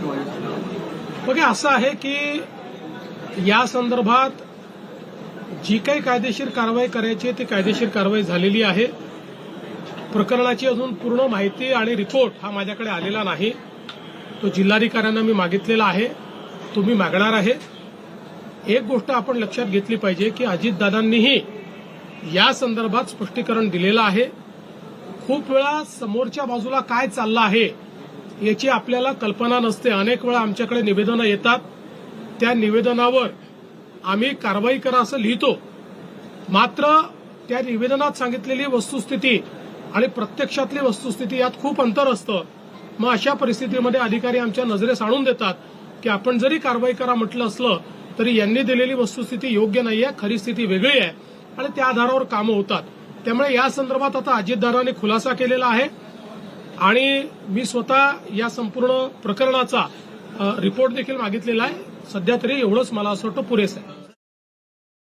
राष्ट्रवादी? बघा, असं आहे की या संदर्भात जी काही कायदेशीर कारवाई करायची ती कायदेशीर कारवाई झालेली आहे. प्रकरणाची अजून पूर्ण माहिती आणि रिपोर्ट हा माझ्याकडे आलेला नाही. तो जिल्हाधिकाऱ्यांना मी मागितलेला आहे, तुम्ही मागणार आहे. एक गोष्ट आपण लक्षात घेतली पाहिजे की अजितदादांनीही या संदर्भात स्पष्टीकरण दिलेलं आहे. खूप वेळा समोरच्या बाजूला काय चाललं आहे याची आपल्याला कल्पना नसते. अनेक वेळा आमच्याकडे निवेदनं येतात, त्या निवेदनावर आम्ही कारवाई करा असं लिहितो. मात्र त्या निवेदनात सांगितलेली वस्तुस्थिती आणि प्रत्यक्षातली वस्तुस्थिती यात खूप अंतर असतं. मग अशा परिस्थितीमध्ये अधिकारी आमच्या नजरेस आणून देतात की आपण जरी कारवाई करा म्हटलं असलं तरी यांनी दिलेली वस्तुस्थिती योग्य नाहीये, खरी स्थिती वेगळी आहे आणि त्या आधारावर कामं होतात. त्यामुळे या संदर्भात आता अजितदादांनी खुलासा केलेला आहे आणि मी स्वतः या संपूर्ण प्रकरणाचा रिपोर्ट देखील मागितलेला आहे. सध्या तरी एवढंच मला असं वाटतं पुरेसं आहे.